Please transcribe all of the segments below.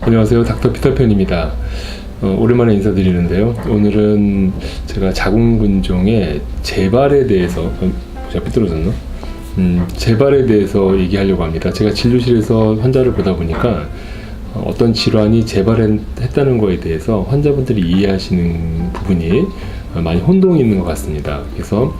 안녕하세요, 닥터 피터팬입니다. 오랜만에 인사드리는데요. 오늘은 제가 자궁근종의 재발에 대해서 제가 삐뚤어졌나? 재발에 대해서 얘기하려고 합니다. 제가 진료실에서 환자를 보다 보니까 어떤 질환이 재발했다는 거에 대해서 환자분들이 이해하시는 부분이 많이 혼동이 있는 것 같습니다. 그래서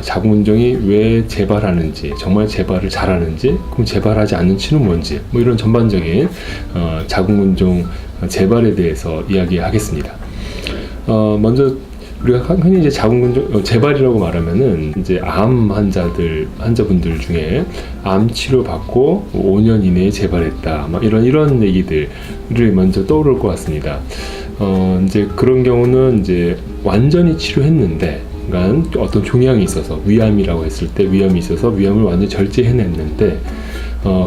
자궁근종이 왜 재발하는지, 정말 재발을 잘하는지, 그럼 재발하지 않는 치료는 뭔지, 뭐 이런 전반적인 자궁근종 재발에 대해서 이야기하겠습니다. 먼저 우리가 흔히 이제 자궁근종 재발이라고 말하면은 이제 암 환자분들 중에 암 치료 받고 5년 이내에 재발했다, 막 이런 얘기들이 먼저 떠오를 것 같습니다. 이제 그런 경우는 이제 완전히 치료했는데, 그러니까 어떤 종양이 있어서 위암이라고 했을 때 위암이 있어서 위암을 완전히 절제해냈는데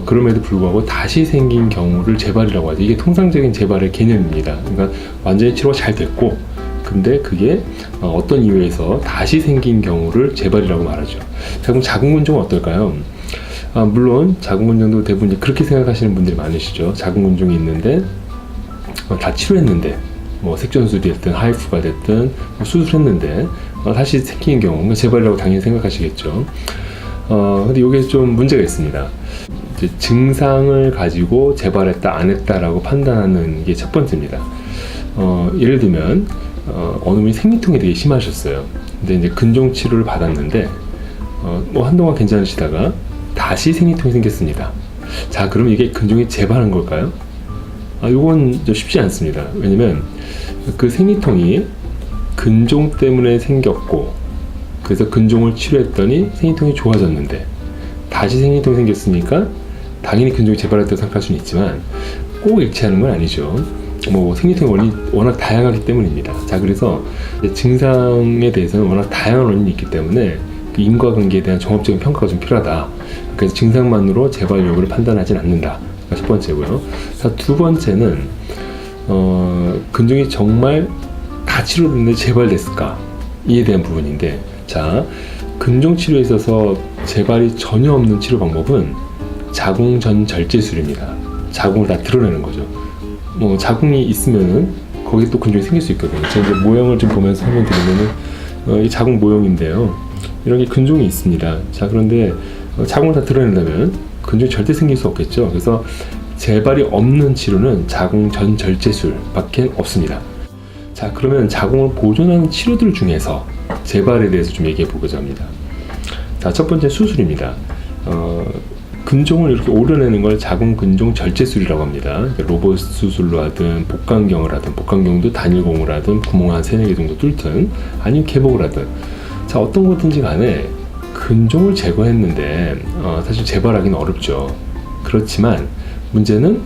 그럼에도 불구하고 다시 생긴 경우를 재발이라고 하죠. 이게 통상적인 재발의 개념입니다. 그러니까 완전히 치료가 잘 됐고 근데 그게 어떤 이유에서 다시 생긴 경우를 재발이라고 말하죠. 자, 그럼 자궁근종은 어떨까요? 물론 자궁근종도 대부분 그렇게 생각하시는 분들이 많으시죠. 자궁근종이 있는데 다 치료했는데 뭐 색전술이 됐든 하이프가 됐든 수술했는데 다시 생긴 경우, 그러니까 재발이라고 당연히 생각하시겠죠. 근데 여기에 좀 문제가 있습니다. 이제 증상을 가지고 재발했다 안 했다라고 판단하는 게 첫 번째입니다. 예를 들면 어느 분이 생리통이 되게 심하셨어요. 근데 이제 근종 치료를 받았는데 뭐 한동안 괜찮으시다가 다시 생리통이 생겼습니다. 자, 그럼 이게 근종이 재발한 걸까요? 이건 쉽지 않습니다. 왜냐면 그 생리통이 근종 때문에 생겼고, 그래서 근종을 치료했더니 생리통이 좋아졌는데 다시 생리통이 생겼으니까 당연히 근종이 재발했다고 생각할 수는 있지만 꼭 일치하는 건 아니죠. 뭐 생리통의 워낙 다양하기 때문입니다. 자, 그래서 증상에 대해서는 워낙 다양한 원인이 있기 때문에 그 인과관계에 대한 종합적인 평가가 좀 필요하다. 그래서 증상만으로 재발 여부를 판단하진 않는다. 첫 번째고요. 자, 두 번째는 근종이 정말 다 치료됐는데 재발됐을까? 이에 대한 부분인데, 자, 근종 치료에 있어서 재발이 전혀 없는 치료 방법은 자궁 전 절제술입니다. 자궁을 다 드러내는 거죠. 뭐 자궁이 있으면은 거기에 또 근종이 생길 수 있거든요. 제가 이제 모형을 좀 보면서 설명드리면은 이 자궁 모형인데요. 이런 게 근종이 있습니다. 자, 그런데 자궁을 다 드러낸다면 근종이 절대 생길 수 없겠죠. 그래서 재발이 없는 치료는 자궁 전 절제술밖에 없습니다. 자, 그러면 자궁을 보존하는 치료들 중에서 재발에 대해서 좀 얘기해 보고자 합니다. 자, 첫 번째 수술입니다. 근종을 이렇게 오려내는 걸 자궁 근종 절제술이라고 합니다. 로봇 수술로 하든 복강경을 하든, 복강경도 단일공을 하든 구멍 한 3-4개 정도 뚫든 아니면 개복을 하든, 자, 어떤 거든지 간에 근종을 제거했는데 사실 재발하기는 어렵죠. 그렇지만 문제는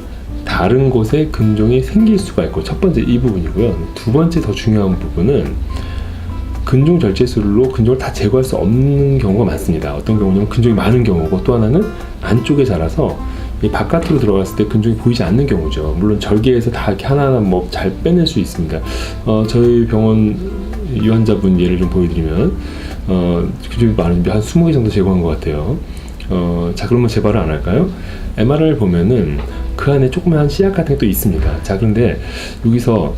다른 곳에 근종이 생길 수가 있고, 첫 번째 이 부분이고요. 두 번째 더 중요한 부분은 근종 절제술로 근종을 다 제거할 수 없는 경우가 많습니다. 어떤 경우냐면 근종이 많은 경우고, 또 하나는 안쪽에 자라서 이 바깥으로 들어갔을 때 근종이 보이지 않는 경우죠. 물론 절개해서 다 이렇게 하나하나 뭐 잘 빼낼 수 있습니다. 저희 병원 유환자분 예를 좀 보여드리면 근종이 많은데 한 20개 정도 제거한 것 같아요. 자, 그러면 재발을 안 할까요? MRI를 보면은 그 안에 조그만 씨앗 같은 게 또 있습니다. 자, 그런데 여기서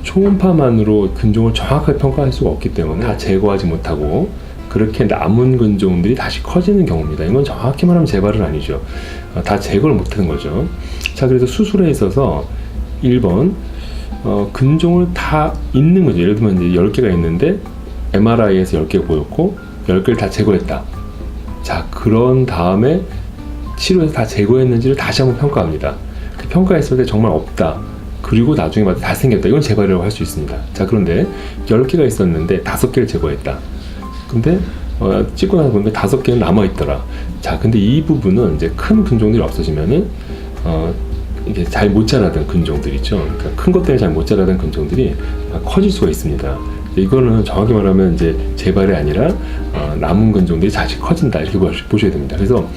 초음파만으로 근종을 정확하게 평가할 수가 없기 때문에 다 제거하지 못하고 그렇게 남은 근종들이 다시 커지는 경우입니다. 이건 정확히 말하면 재발은 아니죠. 다 제거를 못하는 거죠. 자, 그래서 수술에 있어서 1번 근종을 다 있는 거죠. 예를 들면 이제 10개가 있는데 MRI에서 10개가 보였고 10개를 다 제거했다. 자, 그런 다음에 치료해서 다 제거했는지를 다시 한번 평가합니다. 그 평가했을 때 정말 없다, 그리고 나중에 봐도 다 생겼다, 이건 재발이라고 할 수 있습니다. 자, 그런데 10개가 있었는데 5개를 제거했다. 근데 찍고 나서 보니까 5개는 남아있더라. 자, 근데 이 부분은 이제 큰 근종들이 없어지면은 이게 잘 못 자라던 근종들 있죠. 그러니까 큰 것 때문에 잘 못 자라던 근종들이 커질 수가 있습니다. 이거는 정확히 말하면 이제 재발이 아니라 남은 근종들이 다시 커진다, 이렇게 보셔야 됩니다. 그래서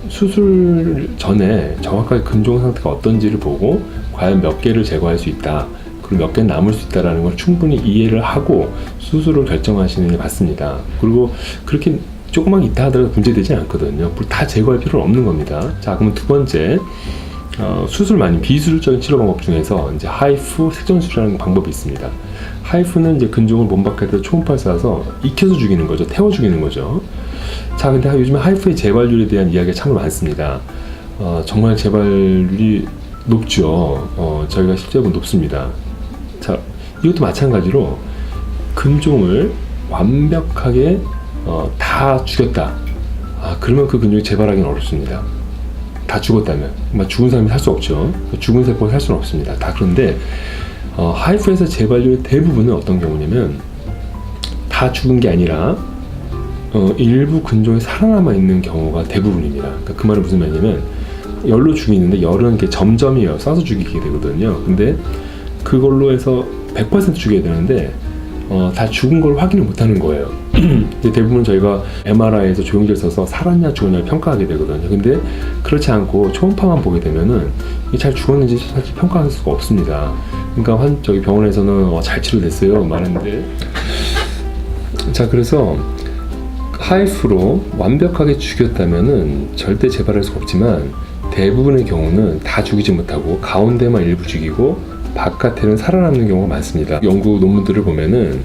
수술 전에 정확하게 근종 상태가 어떤지를 보고 과연 몇 개를 제거할 수 있다, 그리고 몇 개는 남을 수 있다라는 걸 충분히 이해를 하고 수술을 결정하시는 게 맞습니다. 그리고 그렇게 조금만 있다 하더라도 문제되지 않거든요. 다 제거할 필요는 없는 겁니다. 자, 그러면 두 번째, 수술 아닌 비수술적인 치료 방법 중에서 이제 하이프 색전술이라는 방법이 있습니다. 하이프는 이제 근종을 몸 바깥에서 초음파를 쏴서 익혀서 죽이는 거죠. 태워 죽이는 거죠. 자, 근데 요즘에 하이프의 재발률에 대한 이야기가 참 많습니다. 정말 재발률이 높죠. 저희가 실제로 높습니다. 자, 이것도 마찬가지로 근종을 완벽하게 다 죽였다. 그러면 그 근종이 재발하기는 어렵습니다. 다 죽었다면, 죽은 사람이 살 수 없죠. 죽은 세포가 살 수는 없습니다. 다 그런데 하이프에서 재발률의 대부분은 어떤 경우냐면 다 죽은 게 아니라 일부 근종이 살아남아 있는 경우가 대부분입니다. 그러니까 그 말은 무슨 말이냐면 열로 죽이는데 열은 이렇게 점점이에요. 쏴서 죽이게 되거든요. 근데 그걸로 해서 100% 죽여야 되는데 다 죽은 걸 확인을 못하는 거예요. 대부분 저희가 MRI에서 조영제를 써서 살았냐 죽었냐를 평가하게 되거든요. 근데 그렇지 않고 초음파만 보게 되면은 잘 죽었는지 사실 평가할 수가 없습니다. 그러니까 저기 병원에서는 잘 치료됐어요 말하는데, 자, 그래서 하이프로 완벽하게 죽였다면은 절대 재발할 수가 없지만 대부분의 경우는 다 죽이지 못하고 가운데만 일부 죽이고 바깥에는 살아남는 경우가 많습니다. 연구 논문들을 보면은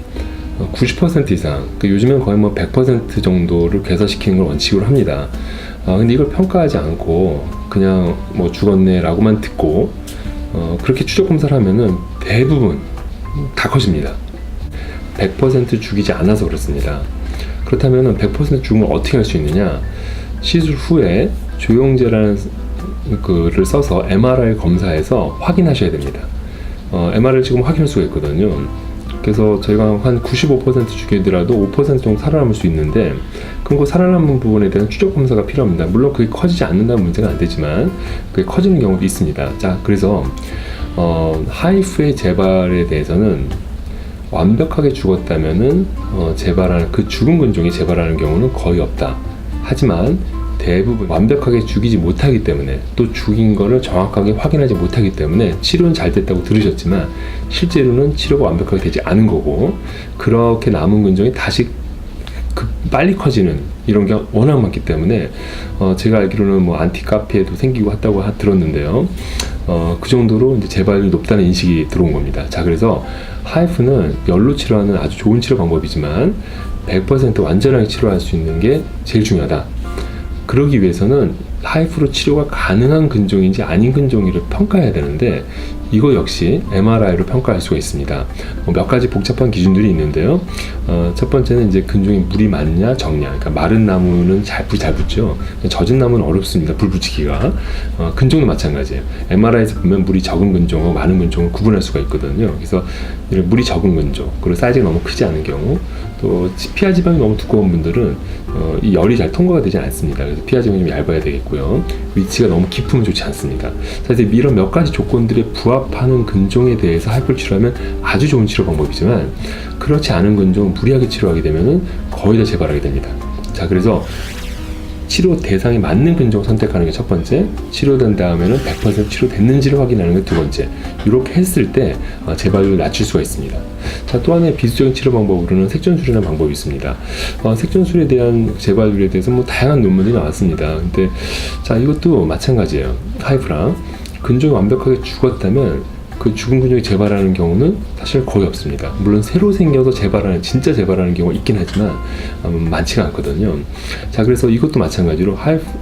90% 이상, 요즘엔 거의 100% 정도를 괴사시키는 걸 원칙으로 합니다. 근데 이걸 평가하지 않고 그냥 죽었네 라고만 듣고 그렇게 추적 검사를 하면은 대부분 다 커집니다. 100% 죽이지 않아서 그렇습니다. 그렇다면 100% 죽은 걸 어떻게 할 수 있느냐? 시술 후에 조영제라는 거를 써서 MRI 검사해서 확인하셔야 됩니다. MRI를 지금 확인할 수가 있거든요. 그래서 저희가 한 95% 죽이더라도 5% 정도 살아남을 수 있는데, 그럼 그 살아남은 부분에 대한 추적 검사가 필요합니다. 물론 그게 커지지 않는다는 문제가 안 되지만 그게 커지는 경우도 있습니다. 자, 그래서 하이프의 재발에 대해서는 완벽하게 죽었다면은 재발하는 그 죽은 근종이 재발하는 경우는 거의 없다. 하지만 대부분 완벽하게 죽이지 못하기 때문에, 또 죽인 거를 정확하게 확인하지 못하기 때문에 치료는 잘 됐다고 들으셨지만 실제로는 치료가 완벽하게 되지 않은 거고, 그렇게 남은 근종이 다시 빨리 커지는 이런 게 워낙 많기 때문에 제가 알기로는 안티카피에도 생기고 했다고 들었는데요. 그 정도로 이제 재발률이 높다는 인식이 들어온 겁니다. 자, 그래서 하이프는 열로 치료하는 아주 좋은 치료 방법이지만 100% 완전하게 치료할 수 있는 게 제일 중요하다. 그러기 위해서는 하이프로 치료가 가능한 근종인지 아닌 근종인지를 평가해야 되는데, 이거 역시 MRI로 평가할 수가 있습니다. 몇 가지 복잡한 기준들이 있는데요. 첫 번째는 이제 근종이 물이 많냐 적냐. 그러니까 마른 나무는 불 잘 붙죠. 젖은 나무는 어렵습니다. 불 붙이기가. 근종도 마찬가지예요. MRI에서 보면 물이 적은 근종과 많은 근종을 구분할 수가 있거든요. 그래서 물이 적은 근종, 그리고 사이즈가 너무 크지 않은 경우, 또 피하 지방이 너무 두꺼운 분들은 이 열이 잘 통과가 되지 않습니다. 그래서 피하 지방이 좀 얇아야 되겠고요. 위치가 너무 깊으면 좋지 않습니다. 그래서 이런 몇 가지 조건들에 부합하는 근종에 대해서 하이프를 치료하면 아주 좋은 치료 방법이지만, 그렇지 않은 근종은 무리하게 치료하게 되면 거의 다 재발하게 됩니다. 자, 그래서 치료 대상이 맞는 근종을 선택하는 게 첫 번째, 치료된 다음에는 100% 치료됐는지를 확인하는 게 두 번째. 이렇게 했을 때 재발률을 낮출 수가 있습니다. 자, 또 하나의 비수적인 치료 방법으로는 색전술이라는 방법이 있습니다. 색전술에 대한 재발률에 대해서 다양한 논문이 나왔습니다. 근데 자, 이것도 마찬가지예요. 하이프랑 근종이 완벽하게 죽었다면 그 죽은 근종이 재발하는 경우는 사실 거의 없습니다. 물론 새로 생겨서 진짜 재발하는 경우가 있긴 하지만 많지가 않거든요. 자, 그래서 이것도 마찬가지로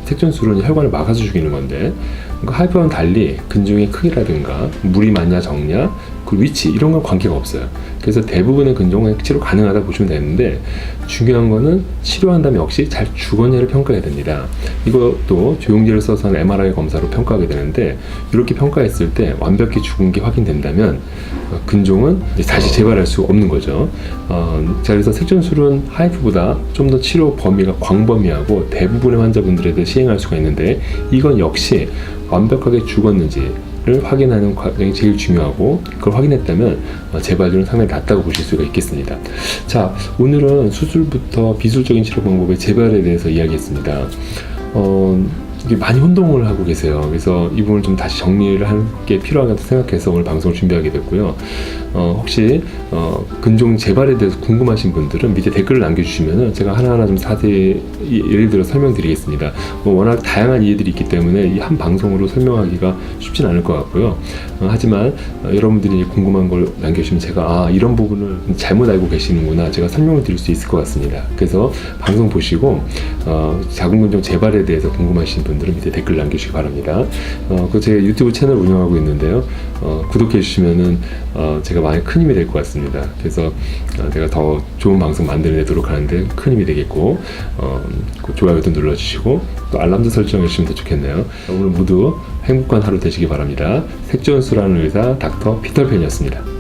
색전술은 혈관을 막아서 죽이는 건데, 그러니까 하이프와는 달리 근종의 크기라든가 물이 많냐 적냐, 그 위치 이런 건 관계가 없어요. 그래서 대부분의 근종은 치료 가능하다 보시면 되는데, 중요한 거는 치료한 다음에 역시 잘 죽었냐를 평가해야 됩니다. 이것도 조영제를 써서 하는 MRI 검사로 평가하게 되는데, 이렇게 평가했을 때 완벽히 죽은 게 확인된다면 근종은 이제 다시 재발할 수 없는 거죠. 자, 그래서 색전술은 하이프보다 좀 더 치료 범위가 광범위하고 대부분의 환자분들에 대해 시행할 수가 있는데, 이건 역시 완벽하게 죽었는지를 확인하는 과정이 제일 중요하고, 그걸 확인했다면 재발률은 상당히 낮다고 보실 수가 있겠습니다. 자, 오늘은 수술부터 비술적인 치료 방법의 재발에 대해서 이야기했습니다. 이게 많이 혼동을 하고 계세요. 그래서 이 부분을 좀 다시 정리를 할 게 필요하다고 생각해서 오늘 방송을 준비하게 됐고요. 혹시 근종 재발에 대해서 궁금하신 분들은 밑에 댓글을 남겨주시면 제가 하나하나 좀 자세히 예를 들어 설명드리겠습니다. 워낙 다양한 이해들이 있기 때문에 이 한 방송으로 설명하기가 쉽진 않을 것 같고요. 하지만 여러분들이 궁금한 걸 남겨주시면 제가 이런 부분을 잘못 알고 계시는구나, 제가 설명을 드릴 수 있을 것 같습니다. 그래서 방송 보시고 자궁근종 재발에 대해서 궁금하신 분들은 밑에 댓글 남겨주시기 바랍니다. 제가 유튜브 채널 운영하고 있는데요. 구독해 주시면은 제가 많이 큰 힘이 될 것 같습니다. 그래서 제가 더 좋은 방송 만들어내도록 하는데 큰 힘이 되겠고, 좋아요도 눌러주시고 또 알람도 설정해 주시면 더 좋겠네요. 오늘 모두 행복한 하루 되시기 바랍니다. 색지원수라는 의사 닥터 피터팬이었습니다.